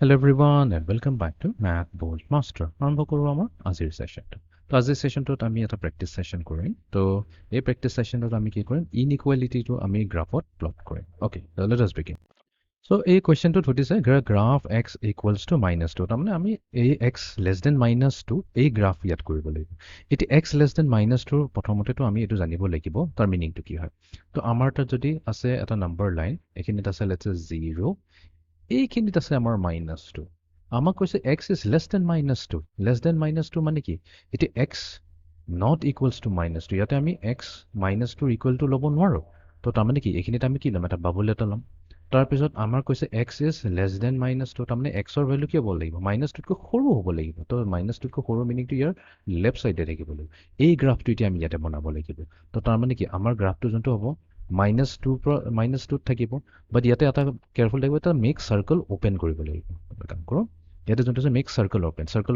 Hello everyone and welcome back to Math Bold Master. আৰম্ভ কৰোঁ আমাৰ আজিৰ সেশনটো। তো আজিৰ সেশনটোত আমি এটা প্ৰেক্টিস সেশন কৰিম। তো এই প্ৰেক্টিস সেশনটোত আমি কি কৰিম? ইনইকুয়ালিটিটো আমি গ্ৰাফত প্লট কৰিম। Okay, let us begin. So এই কোৱেশ্চনটোত সুধিছে গ্ৰাফ x equals to -2 তাৰমানে আমি এই x less than -2 এই গ্ৰাফ ইয়াত কৰিব লাগিব। এতিয়া x less than -2 প্ৰথমতেতো আমি এইটো জানিব লাগিব তাৰ মিনিংটো কি হয়। তো আমাৰ তাত যদি আছে এটা নাম্বাৰ লাইন, এইখিনিত আছে let's say 0, এইখিনিত আছে আমাৰ -2। আমাক কৈছে x is less than -2। less than -2 মানে কি? এতিয়া x not equals to -2, ইয়াতে আমি x -2 equal to ল'ব নোৱাৰোঁ। তো তাৰমানে কি? এইখিনিত আমি কি ল'ম? এটা বাবুল এটা ল'ম। তাৰপিছত আমাৰ কৈছে x is less than -2, তাৰমানে x ৰ ভেলু কি হ'ব লাগিব? -2তকৈ সৰু হ'ব লাগিব। তো -2তকৈ সৰু মিনিংটো ইয়াৰ লেফ্ট চাইডে থাকিব লাগিব। এই গ্ৰাফটো এতিয়া আমি ইয়াতে বনাব লাগিব। তো তাৰমানে কি? আমাৰ গ্ৰাফটো যোনটো হ'ব -2ত থাকিব। বাট ইয়াতে এটা কেয়াৰফুল থাকিব, এটা মেক চাৰ্কল অ'পেন কৰিব লাগিব। কাম কৰোঁ, ইয়াতে যোনটো আছে মেক চাৰ্কল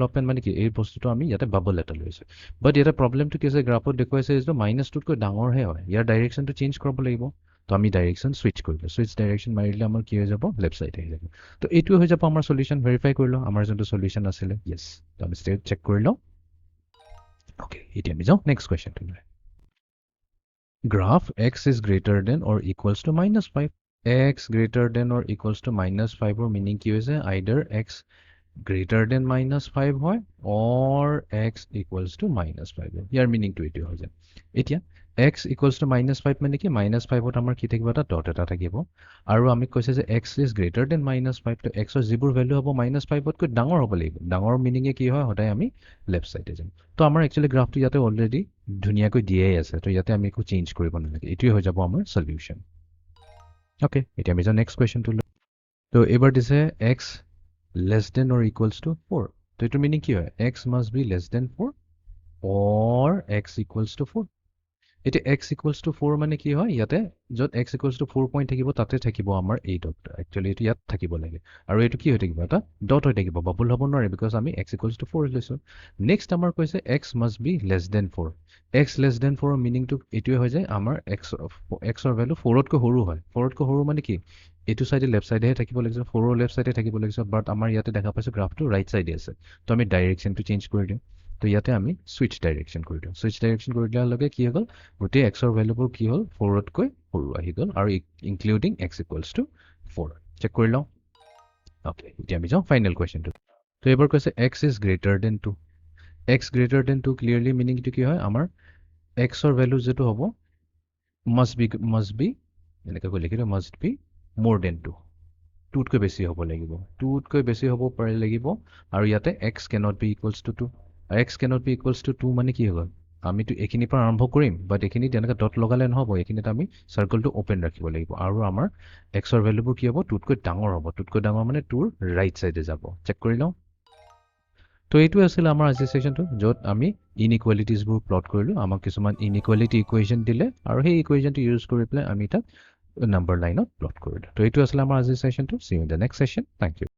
অ'পেন মানে কি? এই বস্তুটো আমি ইয়াতে বাবল এটা লৈছোঁ। বাট ইয়াতে প্ৰব্লেমটো কি হৈছে? গ্ৰাফত দেখুৱাইছে যে -2তকৈ ডাঙৰহে হয়। ইয়াৰ ডাইৰেকশ্যনটো চেঞ্জ কৰিব লাগিব। তো আমি ডাইৰেকশ্যন সুইচ কৰিলোঁ। সুইচ ডাইৰেকশ্যন মাৰিলে আমাৰ কি হৈ যাব? লেফ্ট চাইড আহি যাব। তো এইটোৱে হৈ যাব আমাৰ সলিউশ্যন। ভেৰিফাই কৰি লওঁ আমাৰ যোনটো সলিউশ্যন আছিলে। য়েছ, তো আমি ষ্টেট চেক কৰি লওঁ। অ'কে, এতিয়া আমি যাওঁ next কুৱেশ্যনটোলৈ। Graph x is greater than or equals to -5. X greater than or equals to -5 or meaning কি হৈছে? Either x greater than -5 হয় or x equals to -5 হয়। ইয়াৰ মিনিংটো এইটো হৈ যায়। এতিয়া x equals to -5 মানে কি? -5ত আমাৰ কি থাকিব? এটা ডট এটা থাকিব। আৰু আমি কৈছে যে x is greater than -5, তো x ৰ যিবোৰ ভেলু হ'ব -5তকৈ ডাঙৰ হ'ব লাগিব। ডাঙৰ মিনিঙে কি হয়? সদায় আমি লেফ্ট চাইডে যাম। তো আমাৰ একচুৱেলি গ্ৰাফটো ইয়াতে অলৰেডি ধুনীয়াকৈ দিয়েই আছে। তো ইয়াতে আমি একো চেঞ্জ কৰিব নালাগে। এইটোৱে হৈ যাব আমাৰ সলিউশ্যন। অ'কে, এতিয়া আমি যাওঁ নেক্সট কুৱেশ্যনটো লৈ। তো এইবাৰ দিছে x less than or equals to 4. তো এইটো মিনিং কি হয়? x must be less than 4 or x equals to 4. এতিয়া x equals to 4 মানে কি হয়? ইয়াতে য'ত x equals to 4 পইণ্ট থাকিব তাতে থাকিব আমাৰ এই ডটটো। একচুৱেলি এইটো ইয়াত থাকিব লাগে। আৰু এইটো কি হৈ থাকিব? এটা ডট হৈ থাকিব। বাবুল হ'ব নোৱাৰে বিকজ আমি x equals to 4 লৈছোঁ। নেক্সট আমাৰ কৈছে x must be less than 4. x less than 4 মিনিংটো এইটোৱে হৈ যায় আমাৰ xৰ ভেলু 4তকৈ সৰু হয়। 4তকৈ সৰু মানে কি? এইটো চাইডে লেফ্ট চাইডেহে থাকিব লাগিছে। 4ৰ লেফ্ট চাইডে থাকিব লাগিছে। বাট আমাৰ ইয়াতে দেখা পাইছোঁ গ্ৰাফটো ৰাইট চাইডে আছে। তো আমি ডাইৰেকশ্যনটো চেঞ্জ কৰি দিওঁ। তো ইয়াতে আমি সুইচ ডাইৰেকশ্যন কৰি দিওঁ। সুইচ ডাইৰেকশ্যন কৰি দিয়াৰ লগে কি হৈ গ'ল? গোটেই এক্সৰ ভেলুবোৰ কি হ'ল? 4তকৈ সৰু আহি গ'ল আৰু including x equals to 4। Check কৰি লওঁ। অ'কে, এতিয়া আমি যাওঁ ফাইনেল কুৱেশ্যনটো। তো এইবাৰ কৈছে x is greater than 2। x greater than 2 ক্লিয়াৰলি মিনিংটো কি হয়? আমাৰ এক্সৰ ভেলু যিটো হ'ব মাষ্ট বি এনেকৈ কৈ লিখিলোঁ, মাষ্ট বি মোৰ দেন 2। 2তকৈ বেছি হ'ব লাগিব। 2তকৈ বেছি হ'ব পাৰে লাগিব। আৰু ইয়াতে x cannot be equals to 2। x cannot be equals to 2 মানে কি হৈ গ'ল? আমিতো এইখিনিৰ পৰা আৰম্ভ কৰিম, বাট এইখিনিত এনেকৈ ডট লগালে নহ'ব। এইখিনিত আমি চাৰ্কলটো অ'পেন ৰাখিব লাগিব। আৰু আমাৰ এক্সৰ ভেলুবোৰ কি হ'ব? 2তকৈ ডাঙৰ হ'ব। 2তকৈ ডাঙৰ মানে 2ৰ ৰাইট চাইডে যাব। চেক কৰি লওঁ। তো এইটোৱে আছিলে আমাৰ আজিৰ ছেশ্যনটো, য'ত আমি ইনইকুৱেলিটিজবোৰ প্লট কৰিলোঁ। আমাক কিছুমান ইনইকুৱেলিটি ইকুৱেশ্যন দিলে আৰু সেই ইকুৱেশ্যনটো ইউজ কৰি পেলাই আমি তাক নাম্বাৰ লাইনত প্লট কৰিলোঁ। তো এইটো আছিলে আমাৰ আজিৰ ছেশ্যনটো। See you in the next session. Thank U.